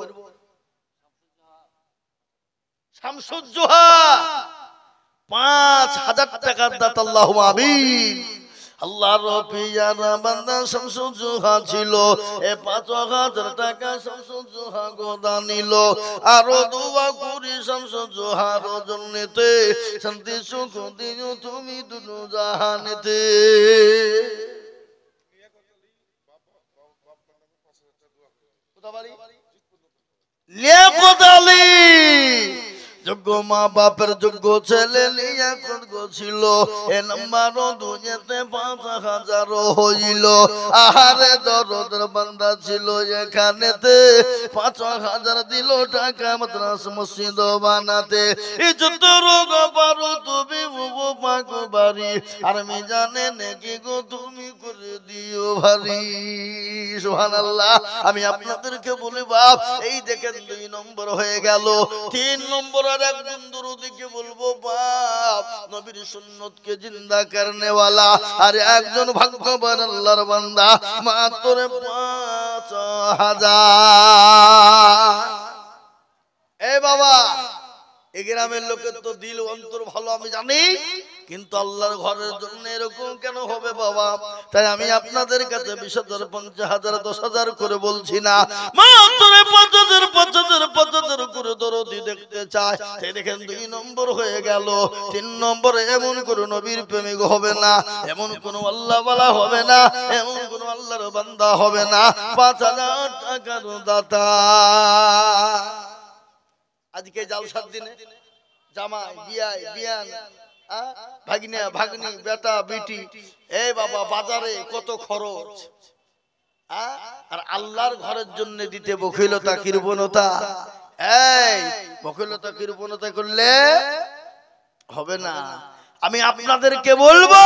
শামসুজ্জোহা 5,000 টাকার দাতা আল্লাহুম্মা আমিন। আল্লাহর পিয়ারা বান্দা শামসুজ্জোহা ছিল, এ 5,000 টাকা শামসুজ্জোহা গোদা নিল। আরো দোয়া করি শামসুজ্জোহার জন্যতে শান্তি সুখ দিও তুমি দুনো জাহানেতে। লিয়াকত আলী যোগ্য মা বাপের যোগ্য ছেলে লিয়াকত ছিল, এ নাম্বার দুনিয়াতে 5,000 হইল। আহারে দরদের বান্দা ছিল এখানেতে, 5,000 দিল টাকা মাদ্রাসা মসজিদ বানাতে। ইজ্জত রোগ পারো তুমি বুবু পাক বাড়ি, আর আমি জানে নাকি গো তুমি করে দিও ভারী। সুবহানাল্লাহ। আমি আপনাদেরকে বলি বাপ এই দেখেন 2 নম্বর হয়ে গেল, 3 নম্বর আর একজন দুরূদকে বলবো বাপ নবীর সুন্নতকে জিন্দা করনে ওয়ালা আর একজন ভাগ্যবান আল্লাহর বান্দা মাত্র 5000। এই বাবা এই গ্রামের লোকের তো দিল অন্তর ভালো আমি জানি, কিন্তু আল্লাহর ঘরের জন্য এরকম কেন হবে বাবা? তাই আমি আপনাদের কাছে 20,000 50,000 10,000 করে বলছি না, মাত্র 5,000 5,000 5,000 করে দরদি দেখতে চাই। তাই দেখেন 2 নম্বর হয়ে গেল। 3 নম্বরে এমন কোন নবীর প্রেমিক হবে না, এমন কোন আল্লাহওয়ালা হবে না, এমন কোন আল্লাহর বান্দা হবে না 5,000 টাকার দাতা। আজকে জালসার দিনে জামাই বিয়াই বিয়ান ভাগিনা ভাগ্নি বেটা বেটি এই বাবা বাজারে কত খরচ, আর আল্লাহর ঘরের জন্য দিতে বখিলতা কৃপণতা। এই বখিলতা কৃপণতা করলে হবে না। আমি আপনাদেরকে বলবো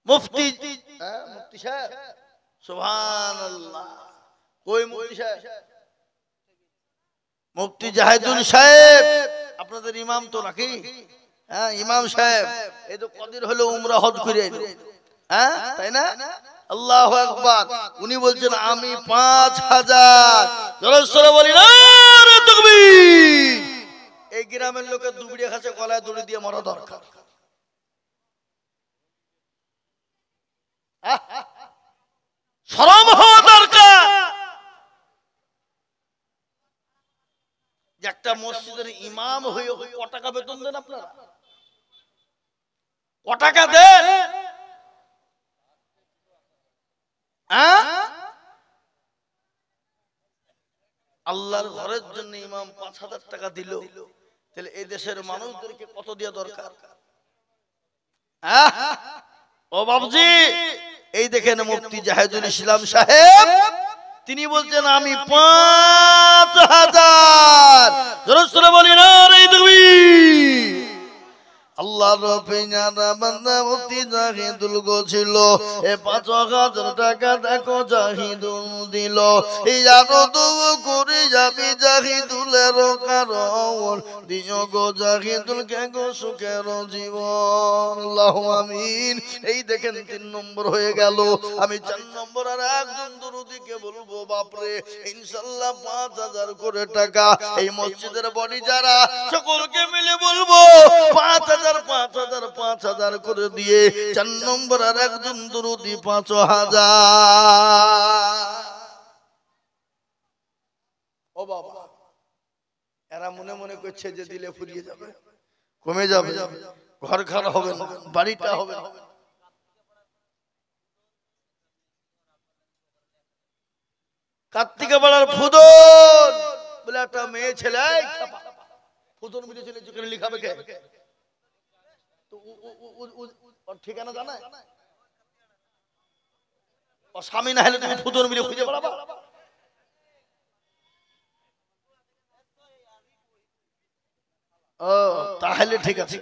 মুফতি মুফতি সাহেব সুবহানাল্লাহ, কই মুফতি সাহেব? মুফতি জাহিদুল সাহেব আপনাদের ইমাম তো নাকি? হ্যাঁ ইমাম সাহেব এই তো কদিন হলো উমরা হজ করে এলো, হ্যাঁ তাই না? আল্লাহু আকবার। উনি বলছেন আমি 5,000 জোরে সোরে বলি নারে তাকবীর। এই গ্রামের লোকের দুবড়িয়া খাচ্ছে গলায় দড়ি দিয়ে মরা দরকার। শরম হওয়া দরকার। একটা মসজিদের ইমাম হয়ে ক টাকা বেতন দেন আপনারা? ক টাকা দেন? আল্লাহর ঘরের জন্য ইমাম 5,000 টাকা দিল, তাহলে এই দেশের মানুষদেরকে কত দেওয়া দরকার? ও বাবুজি এই দেখেন মুফতি জাহিদুল ইসলাম সাহেব তিনি বলছেন আমি 5,000 জোরে সোরে বলি নারে তাকবীর। আল্লাহর পেয়ারা বান্দা মুফতি জাহিদুল গো ছিল এ 5,000 টাকা দেখো জাহিদুল দিল। এই আরো তো করে যাবি জাহিদুলের কারণ দিও গো জাহিদুল কে গো সুখের জীবন। আল্লাহু আমিন। এই দেখেন 3 নম্বর হয়ে গেল। আমি 4 নম্বর আর একজন দুরূদীকে বলবো বাপরে ইনশাআল্লাহ 5,000 করে টাকা এই মসজিদের বডি যারা সকলকে মিলে বলবো 5,000 5,000 করে দিয়ে 4 নম্বর আর একজন দুরূদী 5,000। ও বাবা এরা মনে মনে করছে যে দিলে ফুরিয়ে যাবে, কমে যাবে, ঘর খারাপ হবে না, বাড়িটা হবে না। কার্তিকা পাড়ার ফুদন বলে একটা মেয়ে ছেলে, ফুদন মিলে ছেলে যেখানে লিখাবে কে? ঠিকানা জানা? স্বামী না হলে তুমি ফুদন মিলে খুঁজে বেড়াবা? ও তাহলে ঠিক আছে।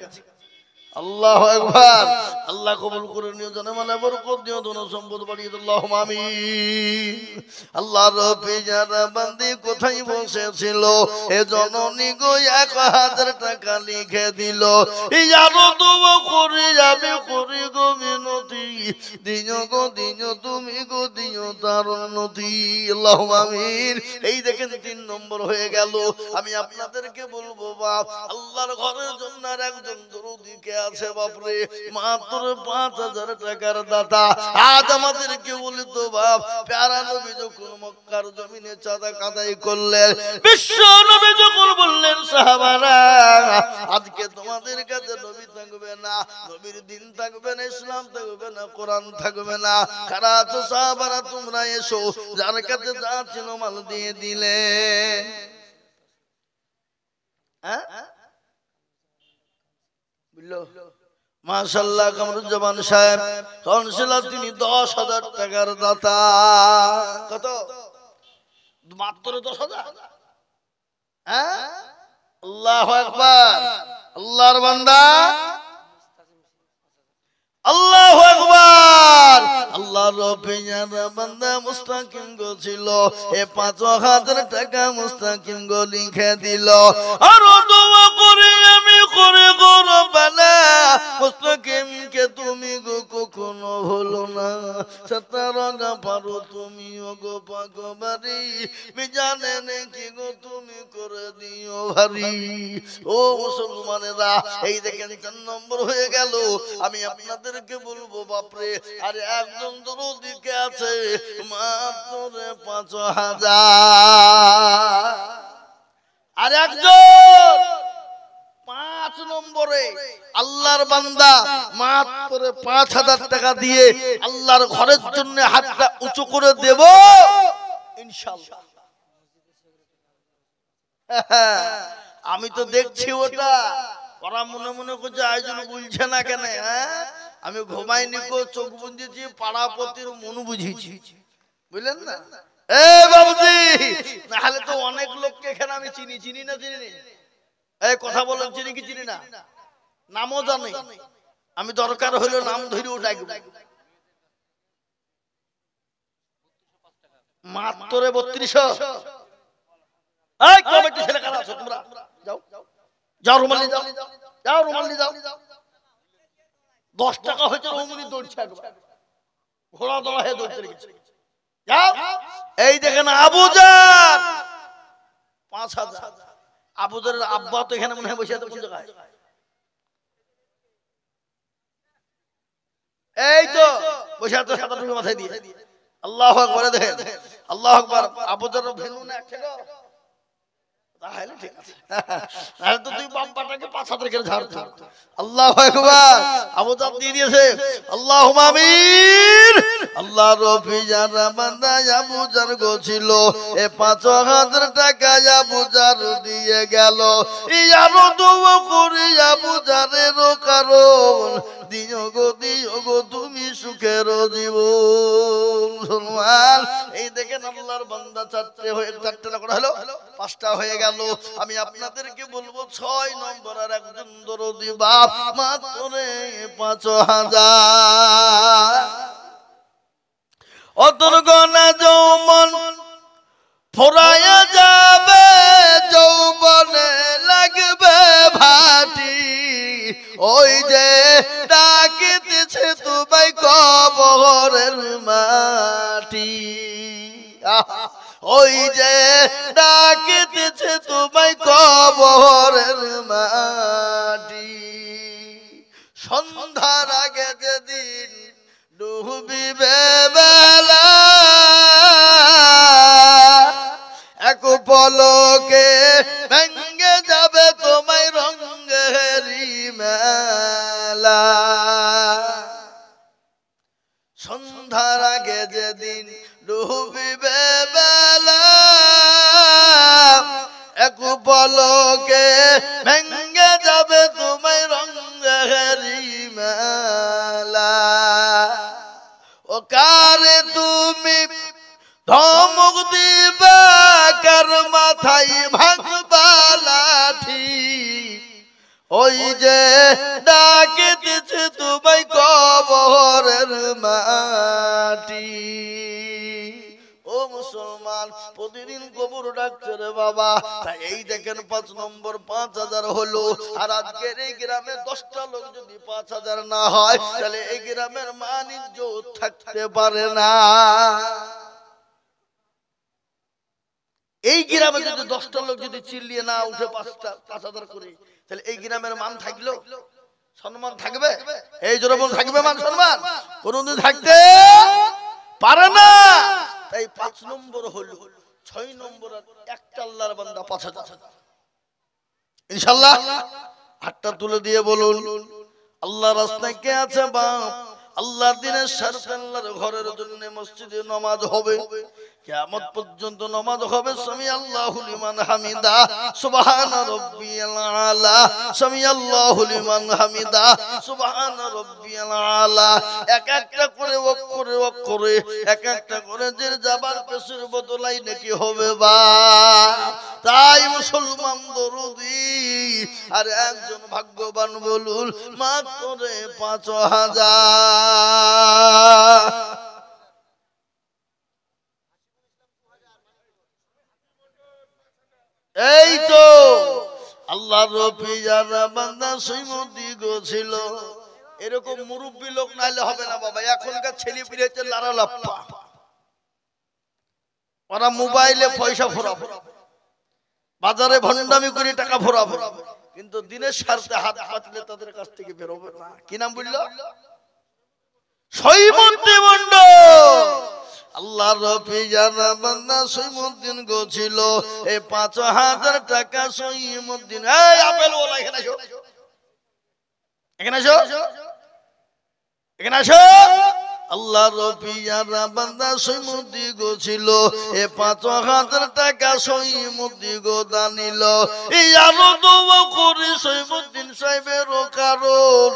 আল্লাহু আকবার। আল্লাহ কবুল করে নিও, জানে মানে বরকত দিও, ধন সম্পদ বাড়িয়ে দাও, আল্লাহুম্মা আমিন। আল্লাহর পেয়ারা বান্দি কোথায় বসেছিল এ জননী গো 1,000 টাকা লিখে দিল। এই আরো তো করে যাবে করে গো মিনতি দিও গো দিও তুমি গো দিও তার উন্নতি। আল্লাহুম্মা আমিন। এই দেখেন 3 নম্বর হয়ে গেল। আমি আপনাদেরকে বলবো বাপ আল্লাহর ঘরের জন্য আর একজন দুরূদীকে আছে বাপরে মাত্র 5,000 টাকার দাতা। আজ আমাদেরকে বলি তো বাপ প্যারা নবী যখন মক্কার জমিনে চাঁদা কাদাই করলেন, বিশ্ব নবী যখন বললেন সাহাবারা আজকে তোমাদের কাছে নবী থাকবে না, নবীর দিন থাকবে না, ইসলাম থাকবে না, কোরআন থাকবে না, কারা আছো সাহাবারা তোমরা এসো, যার কাছে যা ছিল মাল দিয়ে দিলেন। মাশাআল্লাহ কামরুজ্জামান সাহেব কাউন্সিলর তিনি 10,000 টাকার দাতা। কত? মাত্র 10,000? হ্যাঁ আল্লাহু আকবার। আল্লাহর বান্দা আল্লাহু আকবার। আল্লাহর পেয়ারা বান্দা মুস্তাকিম গো ছিল, এ ৫,০০০ টাকা মুস্তাকিম গো লিখে দিল। আর দোয়া করে আমি করে গো রব্বানা, মুস্তাকিম কে তুমি গো কখনো ভুলো না। সতারঙ্গা পারো তুমি ও গো পাগবারি, মিজানে নেকি গো তুমি করে দিও ভারী। ও মুসলমানেরা, এই দেখেন ৪ নম্বর হয়ে গেল। আমি আপনাদেরকে বলবো বাপরে, আরে একজন দরদি কে আছে মাত্র ৫,০০০, আর একজন ৫ নম্বরে আল্লাহর বান্দা মাত্র ৫,০০০ টাকা দিয়ে আল্লাহর ঘরের জন্য হাতটা উঁচু করে দেব ইনশাআল্লাহ। আমি তো দেখছি ওটা, ওরা মনে মনে করছে আয়োজন বলছে না কেন। আমি ঘুমাইনি কো, চোখ বুঝেছি, পাড়াপতির মন বুঝেছি, বুঝলেন না? এ বাবুজি, নাহলে তো অনেক লোককে এখানে আমি চিনি না চিনি। এই কথা বলেন, চিনি কি চিনি না? নামও জানি আমি, দরকার হইলো নাম ধরে ডাকবো। মাত্র ৩২০০। এই কমিটি ছেলে কারা আছো তোমরা? যাও যাও, রুমাল নিয়ে যাও, যাও রুমাল নিয়ে যাও। ১০ টাকা হয়েছে, রুমালি দৌড়ছে একবার, ঘোড়া দৌড়া হয়ে দৌড়তে গেছে। যাও। এই দেখেন আবুজার ৫,০০০। আবুজারের আব্বা তো এখানে মনে হয় বসে আছে কোন জায়গায়? এই তো বসে আছে সাদা টুপি মাথায় দিয়ে। আল্লাহু আকবার। দেখেন আল্লাহু আকবার। আবুজারের ভেনু না একটা গো, তাহলে ঠিক আছে, নাহলে তো তুই বাম্পাটাকে ৫,০০০ করে ঝাড়তো। আল্লাহু আকবার। আবুজার দিয়ে দিয়েছে। আল্লাহুম্মা আমিন। আল্লাহ রফি যারা বান্দা আবুজার গো ছিল, এ ৫,০০০ টাকা আবুজার দিয়ে গেল। ইয়ারো দোয়া করে আবুজারের কারণ, দিও গো তুমি সুখের জীবন। মুসলমান, এই দেখেন আল্লাহর বান্দা ৪টে না করে হলো ৫টা হয়ে গেল। আমি আপনাদেরকে বলবো ৬ নম্বর আর একজন দরদি বাপ মাত্র ৫,০০০। অতর গনা যৌবন ফোরায়া যাবে, যৌবনে লাগবে ভাটি, ওই যে ডাকিতেছে তোমায় কবরের মাটি। ওই যে ডাকিতেছে তোমায় কবরের মাটি। সন্ধ্যার আগে যেদিন ডুবিবে বেলা, এক পলকে ভেঙ্গে যাবে তোমায় রঙেরি মেলা। সন্ধ্যার আগে যেদিন ডুবিবে বেলা, এক পলকে ভেঙ্গে যাবে তোমায় রঙেরি মেলা। ও কারে তুমি ধমক দিবা, কার মাথায় ভাঙবা লাঠি, ওই যে ডাকিতেছে তোমায় কবরের মাটি। ও মুসলমান, প্রতিদিন কবর ডাকছে রে বাবা। তাই এই দেখেন ৫ নম্বর ৫,০০০ হলো। আর আজকের এই গ্রামে ১০টা লোক যদি ৫,০০০ না হয়, তাহলে এই গ্রামের মান ইজ্জত থাকতে পারে না। এই গ্রামে যদি ১০টা লোক যদি চিল্লিয়ে না উঠে ৫,০০০ করে, তাহলে এই গ্রামের মান থাকলো? সম্মান থাকবে? এই জোরে বল, থাকবে মান সম্মান? কোনদিন থাকতে পারে না। তাই ৫ নম্বর হলো। ৬ নম্বর একটা আল্লাহর বান্দা ৫,০০০ ইনশাআল্লাহ। হাতটা তুলে দিয়ে বলুন, আল্লাহ রাস্তায় কে আছে বাপ? আল্লাহর দিনের স্বার্থে আল্লাহর ঘরের জন্য মসজিদে নামাজ হবে, কিয়ামত পর্যন্ত নামাজ হবে। সামি আল্লাহু লিমান হামিদা, সুবহান রাব্বিয়াল আলা, সামি আল্লাহু লিমান হামিদা, সুবহান রাব্বিয়াল আলা। এক একটা করে অক্ষরে এক একটা করে যে জাবার পেশের বদলাই নাকি হবে বা। তাই মুসলমান দরুদি আর একজন ভাগ্যবান বলুন মাত্র ৫,০০০। এই তো আল্লাহর রফিজারা বান্দা সৈমতি গো ছিল। এরকম মুরব্বী লোক নাইলে হবে না বাবা। এখনকার ছেলে পিলে হচ্ছে লারা লাপ্পা, ওরা মোবাইলে পয়সা ফোরাবো, বাজারে ভণ্ডামি করে টাকা ফোরাবো, কিন্তু দিনের স্বার্থে হাত পাতলে তাদের কাছ থেকে বেরোবে না। কি নাম বললো? সৈমতি মন্ডল। আল্লাহর রফিজারা বান্দা সৈমুদ্দিন গো ছিল। এই ৫,০০০ টাকা সৈমুদ্দিন, এই আপেল ওলা এখানে আসো, এখানে আসো, এখানে আসো। আল্লাহর রফিজারা বান্দা সৈমুদ্দিন গো ছিল। এই ৫,০০০ টাকা সৈমুদ্দিন গো দানিল। এই আরো দোয়া করি সৈমুদ্দিন সাহেবের কারণ